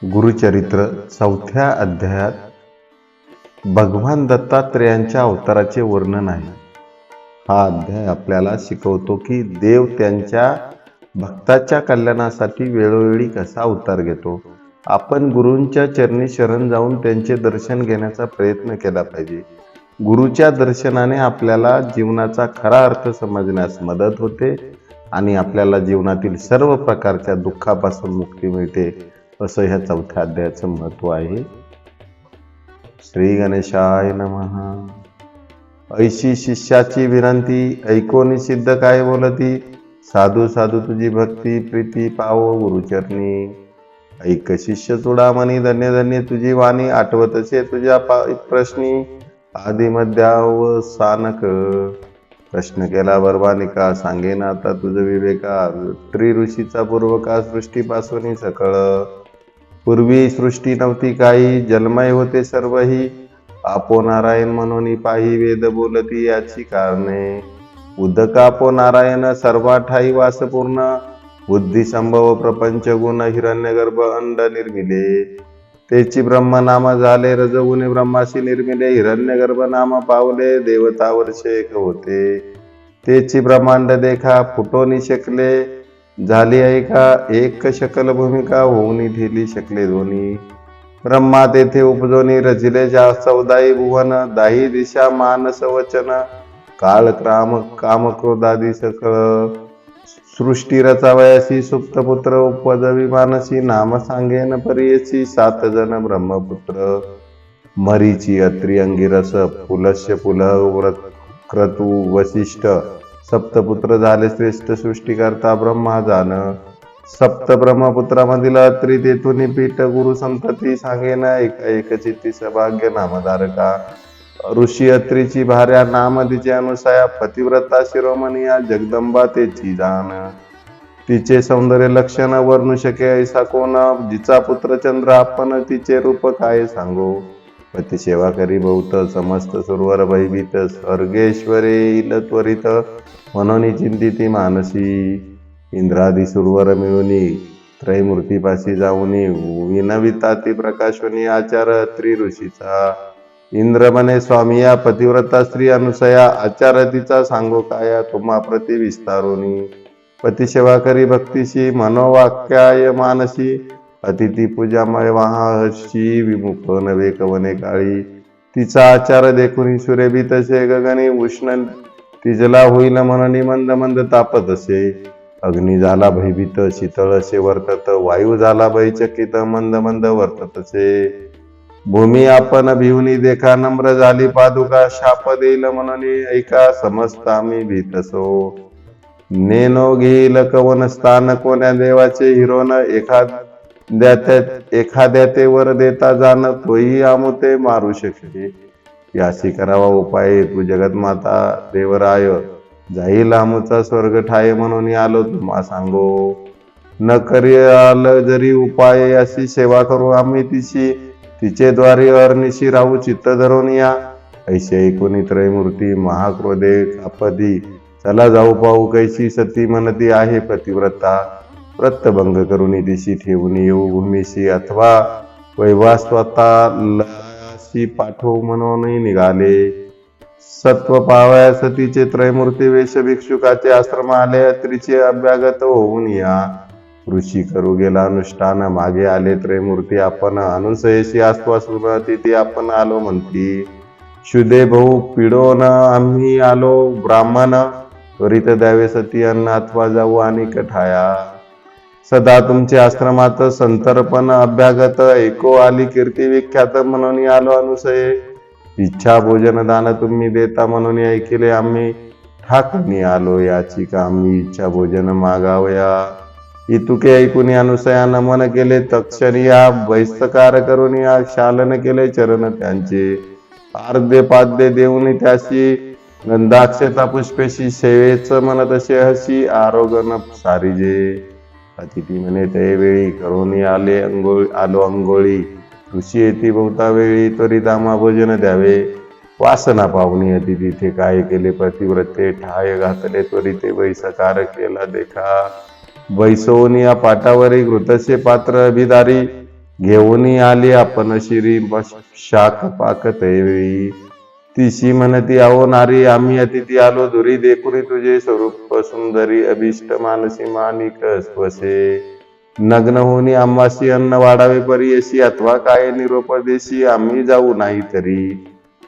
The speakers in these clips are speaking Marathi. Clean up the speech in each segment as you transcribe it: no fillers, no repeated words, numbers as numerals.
गुरुचरित्र चौथ्या अध्यायात भगवान दत्तात्रेयांच्या अवताराचे वर्णन आहे. हा अध्याय आपल्याला शिकवतो की देव त्यांच्या भक्ताच्या कल्याणासाठी वेळोवेळी कसा अवतार घेतो. आपण गुरूंच्या चरणी शरण जाऊन त्यांचे दर्शन घेण्याचा प्रयत्न केला पाहिजे. गुरुच्या दर्शनाने आपल्याला जीवनाचा खरा अर्थ समजण्यास मदत होते आणि आपल्याला जीवनातील सर्व प्रकारच्या दुःखापासून मुक्ती मिळते, असं ह्या चौथ्या अध्यायाचं महत्व आहे. श्री गणेशाय नमः. ऐशी शिष्याची विनंती, ऐकोनी सिद्ध काय बोलती, साधू साधू तुझी भक्ती प्रीती पावो गुरुचरणी. ऐक शिष्य चुडामणी, धन्य धन्य तुझी वाणी, आठवतसे तुझ्या प्रश्नी, आदि मध्यावसानक. प्रश्न केला बर्वानिका, सांगेन आता तुझ विवेका, त्रि ऋषीचा पूर्वका सृष्टीपासून सकळ. पूर्वी सृष्टी नव्हती काही, जन्मय होते सर्वही, आपो नारायण म्हणून पाही, वेद बोलती याची कारणे. उदका आपो नारायण सर्वा ठाई वासपूर्ण, बुद्धी संभव प्रपंच गुण, हिरण्यगर्भ अंड निर्मिले. तेची ब्रह्म नाम झाले रजगुणी, ब्रह्माशी निर्मिले, हिरण्यगर्भ नाम पावले, देवता वर्षे एक होते. तेची ब्रह्मांड देखा फुटोनी शकले, झाली ऐका एक शकल भूमिका, होऊनी ठेली शकले दोन्ही. ब्रह्मा तेथे उपजोनी, रचिले 14 भुवन, 10 दिशा मानस वचन, काळ काम क्रोधादी सकळ. सृष्टी रचावयासी सुप्तपुत्र, उपजवी मानसी, नाम सांगेन परियसी, 7 जन ब्रह्मपुत्र. मरीची अत्री अंगिरस, पुलस्य पुलह क्रतु वसिष्ठ, सप्तपुत्र झाले श्रेष्ठ, सृष्टीकर्ता ब्रह्मा जान. सप्त ब्रह्मपुत्रामधील अत्री तेथून पीठ, गुरु संतती सांगेन एका एकचित्ती, सभाग्य नामधारका. ऋषी अत्रीची भार्या, नाम तिचे अनुसया, पतिव्रता शिरोमणिया, जगदंबा तेची जान. तिचे सौंदर्य लक्षण वर्णू शके ऐसा कोण, जिचा पुत्र चंद्र आपण, तिचे रूप काय सांगो. पती सेवा करी बहुत, समस्त सुरवर भयभीत, स्वर्गेश्वरे येईल त्वरित, म्हणून चिंतिती मानसी. इंद्रादी सुरवर मिळूनी, त्रयमूर्तीपाशी जाऊनी, विनविता ती प्रकाशवनी, आचार अत्री ऋषीचा. इंद्र म्हणे स्वामी या पतिव्रता स्त्री अनुसया, आचार तिचा सांगो काया, तुम्हा प्रति विस्तारोनी. पती सेवा करी भक्तीशी, मनोवाक्याय मानसी, अतिथी पूजामय वाहर्षी, विमुख नवे कवने काळी. तिचा आचार देखुनी सुरेभी तसे गगनी, उष्ण तिजला होईल म्हणून मंद मंद तापत असे. अग्नी झाला भयभीत, शीतळ असे वर्तत, वायू झाला भयचकित, मंद मंद वर्तत असे. भूमी आपण भिवनी देखा, नम्र झाली पादुका, शाप देईल म्हणून ऐका, समस्त आम्ही भीतसो. नेनो घेईल कवन स्थान, कोण्या देवाचे हिरोन, एखाद्या ते वर देता जाण, तोही आमुते मारू शके. यासी करावा उपाय, तू जगतमाता देवराय, जाईल आमुचा स्वर्ग ठाय, म्हणून आलो तुम्हा सांगो. न करियाल जरी उपाय, याची सेवा करू आम्ही तिची, तिचे द्वारी अरनिशी राहू चित्त धरून या. ऐसे ऐकून त्रयमूर्ती महाक्रोधे कापदी, चला जाऊ पाहू कैसी सती म्हणती आहे पतिव्रता. व्रतभंग करून दिशी ठेवून येऊ भूमीशी, अथवा वैवास्वता लयाशी पाठवू म्हणून निघाले. सत्व पावया सतीचे त्रयमूर्ती वेश, भिक्षुकाचे आश्रम आले, अत्रीचे अभ्यागत होऊन या. ऋषी करू गेला अनुष्ठान, मागे आले त्रयमूर्ती आपण, अनुसयेशी आश्वासून तिथे आपण आलो म्हणती. शुदे भाऊ पिडोन आम्ही आलो ब्राह्मण, त्वरित द्यावे सती अन्न, अथवा जाऊ आणि कठाया. सदा तुमचे आश्रमात संतर्पण अभ्यागत, ऐको आली कीर्ती विख्यात, म्हणून आलो अनुसये. इच्छा भोजन दान तुम्ही देता, म्हणून ऐकिले आम्ही, ठाकणी आलो याची का आम्ही इच्छा भोजन मागावया. इतुके ऐकून अनुसया नमन केले, तक्षणी या बहिष्कार करून या शालन केले चरण त्यांचे. अर्धे पाद्य देऊन त्याशी, गंधाक्षता पुष्पेशी, सेवेच म्हणत असे हसी, आरोगण सारिजे. अतिथी म्हणे त्यावेळी, करून आलो अंघोळी, ऋषी येती बहुता वेळी, त्वरित आम्हा भोजन द्यावे. वासना पाहुणी अतिथी तिथे काय केले पतिव्रते, ठाय घातले त्वरिते बहिष्कार केला देखा. बैसवून या पाटावरी घृतसे पात्र अभिदारी, घेऊनी आली आपण शिरी शाक पाक तैवेळी. तिशी म्हणती अहो नारी आम्ही अतिथी आलो दुरी देखुनी तुझे स्वरूप सुंदरी अभिष्ट मानसी मानिक स्वसे. नग्न होनी आम्हासी अन्न वाढावे परी अशी अथवा काय निरोप देशी आम्ही जाऊ नाही तरी.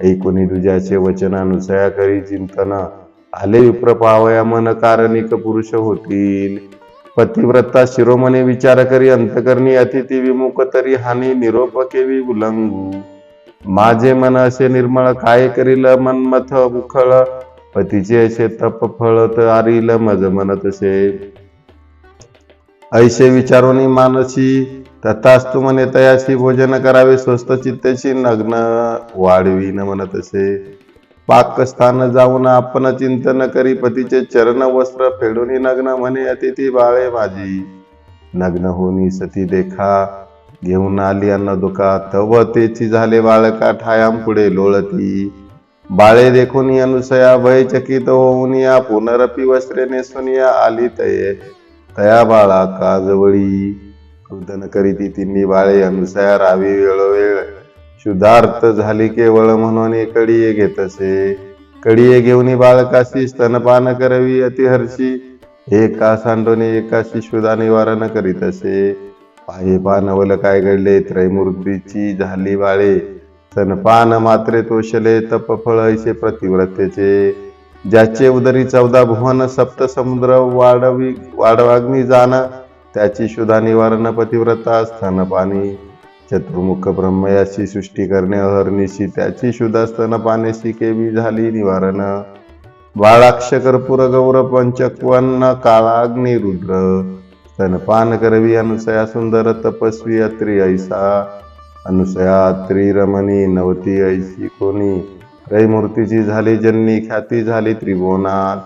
ऐकुनी तुझ्याचे वचन अनुसया करी चिंतन आले विप्र पावया मन कारणिक पुरुष होतील. पतिव्रता शिरोमणी विचार करी अंतकरणी अतिथी विमुख तरी हानी निरोप केवी उल्लंघू. माझे मन असे निर्मळ काय करील मनमथ उखळ पतीचे असे तप फळत आरील मज मन तसे. ऐसे विचारोनी मानसी तथास्तु म्हणे तयाशी भोजन करावे स्वस्त चित्तेशी नग्न वाढवी न म्हणत असे. पाकस्थान जाऊन आपण चिंतन करी पतीचे चरण वस्त्र फेडून नग्न म्हणे अतिथी बाळे माझी. नग्न होनी सती देखा घेऊन आली अन्न दुखा तव तेची झाले बाळका ठायाम पुढे लोळती. बाळे देखून अनुसया भयचकित होऊन या पुनरपी वस्त्रे नेसून आली तया बाळा का जवळी. रुदन करीती तिन्ही बाळे अनुसया रावी वेळोवेळ शुद्धार्थ झाली केवळ म्हणून कडिये घेतसे. कडिये घेऊन बाळकाशी स्तनपान करवी अतिहर्षी एका सांडोने एकाशी शुद्धा निवारण करीत असे. पाये पानवल काय घडले त्रैमूर्तीची झाली बाळे स्तनपान मात्रे तोषले तप फळ ऐसे प्रतिव्रतेचे. ज्याचे उदरी 14 भुवन सप्त समुद्र वाढवाग्नी जाण त्याची शुद्धा निवारण पतिव्रता स्तनपानी. चतुर्मुख ब्रह्मयाशी सृष्टी करणे अहर्निशी त्याची शुद्धा स्तनपानेशी केवी झाली निवारण. बाळाक्ष कर्पूर गौर पंचक्वन काळाग्नी रुद्र स्तनपान करवी अनुसया सुंदर तपस्वी अत्री ऐसा. अनुसया अत्री रमणी नवती ऐशी कोणी त्रैमूर्तीची झाली जननी ख्याती झाली त्रिभुवनात.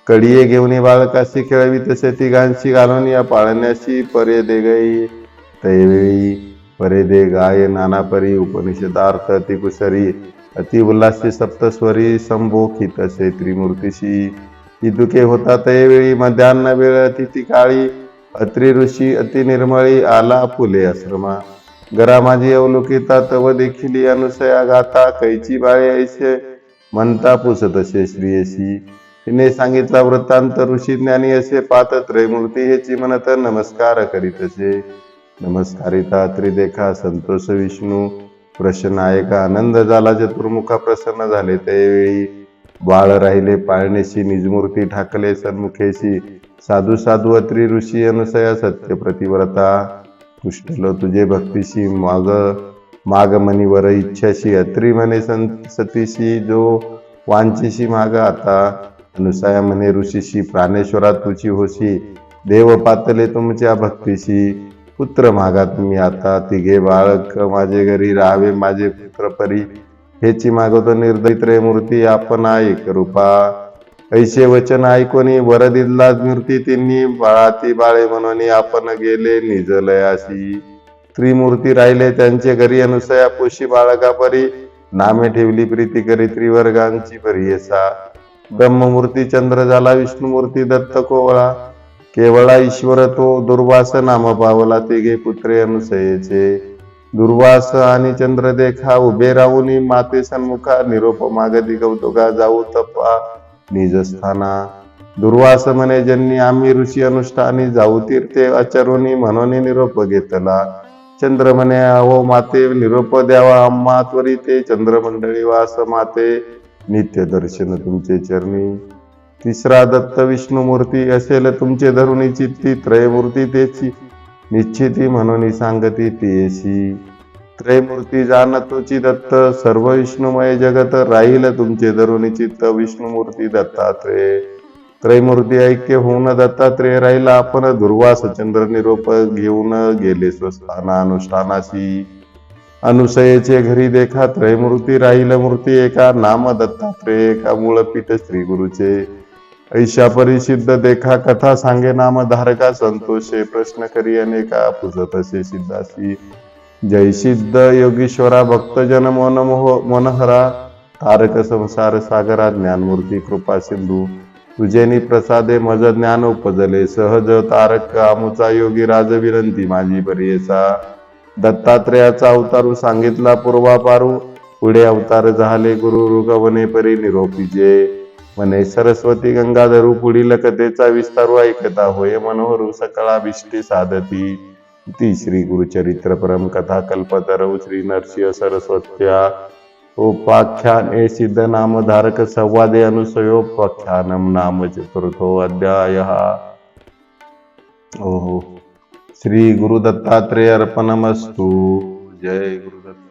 कडिये घेऊन बाळकाशी खेळवी तसे तिघांशी घालून या पाळण्याशी परे दे गई तैवेळी. परे दे गाय नाना परी उपनिषदार्थ अतिकुसरी अति उल्लासी सप्तस्वरी संभोखित असे त्रिमूर्तीशी. इदुके होता तैवेळी मध्यान्ह वेळ अतिथी काळी अत्रि ऋषी अति निर्मळी आला फुले आश्रमा. गरा माझी अवलोकिता तव देखिली अनुसया गाता कैची बाळे ऐसे म्हणता पुसत असे श्रीयशी. तिने सांगितला वृत्तांत ऋषी ज्ञानी असे पात त्रैमूर्ती हेची म्हणत नमस्कार करीत असे. नमस्कारिता त्रिदेखा संतोष विष्णू प्रश्नायका आनंद झाला चतुर्मुखा प्रसन्न झाले त्यावेळी. बाळ राहिले पाळणेशी निजमूर्ती ठाकले सन्मुखेशी साधू साधू अत्री ऋषी अनुसया सत्य प्रतिव्रता. तुष्टलो तुझे भक्तीशी माग मनीवर इच्छाशी अत्री म्हणे सतीशी जो वांचीशी माग आता. अनुसया म्हणे ऋषीशी प्राणेश्वरा तुझी होशी देव पातले तुमच्या भक्तीशी. पुत्र मागा तुम्ही आता तिघे बाळक माझे घरी राहावे माझे पुत्र परी हेची मागवतो निर्दयी त्रयमूर्ती आपण एक रूपा. ऐसे वचन ऐकोनी वर दिला मूर्ती तिन्ही बाळाती बाळे म्हणून आपण गेले निजलयाशी. त्रिमूर्ती राहिले त्यांचे घरी अनुसया पोशी बाळका परी नामे ठेवली प्रीती करी त्रिवर्गांची परी असा. ब्रह्ममूर्ती चंद्र झाला विष्णुमूर्ती दत्त कोवळा केवळा ईश्वर तो दुर्वास नाम पावला तिघे पुत्रे अनुसयेचे. दुर्वास आणि चंद्र देखा उभे राहून माते सन्मुखा निरोप मागती कौतुका जाऊ तपा निजस्थाना. दुर्वास म्हणे जन्नी आम्ही ऋषी अनुष्ठानी जाऊ तीर्थे आचरुनी म्हणून निरोप घेतला. चंद्र म्हणे अहो माते निरोप द्यावा आम्हा त्वरिते. चंद्रमंडळी वास माते नित्य दर्शन तुमचे चरणी. तिसरा दत्त विष्णुमूर्ती असेल तुमचे धरुणी चित्ती त्रयमूर्ती तेची निश्चिती म्हणून सांगती तीयशी. त्रयमूर्ती जाणतोची दत्त सर्व विष्णुमय जगत राहील तुमचे धरुणी चित्त विष्णुमूर्ती दत्तात्रेय. त्रयमूर्ती ऐक्य होऊन दत्तात्रेय राहिला आपण दुर्वास चंद्र निरोप घेऊन गेले स्वस्थाना अनुष्ठानाशी. अनुसयेचे घरी देखा त्रयमूर्ती राहील मूर्ती एका नाम दत्तात्रेय एका मूळ पीठ श्री गुरुचे. ऐशा परिसिद्ध देखा कथा सांगे नाम धारका संतोषे प्रश्न करी अनेका पुजत असे सिद्धासी. जय सिद्ध योगीश्वरा भक्तजन मनोहरा तारक संसार सागरा ज्ञानमूर्ती कृपा सिंधू. तुझेनी प्रसादे मज ज्ञान उपजले सहज तारक आमुचा योगी राज विनंती माझी बरीयसा. दत्तात्रेयाचा अवतारू सांगितला पूर्वापारू, पुढे अवतार झाले गुरु ऋगवने परी निरोपीजे. म्हणे सरस्वती गंगाधरू, पुढील कथेचा विस्तारू ऐकता होय मनोहरू सकळाभिष्टे साधती. ती श्री गुरुचरित्र परम कथा कल्पतरौ श्री नरसिंह सरस्वत्या उपाख्याने सिद्ध नामधारक संवादे अनुसयोपाख्यानम नाम चतुर्थो अध्यायः. ओहो. श्री गुरु दत्तात्रेय अर्पणमस्तु. जय गुरुदत्त.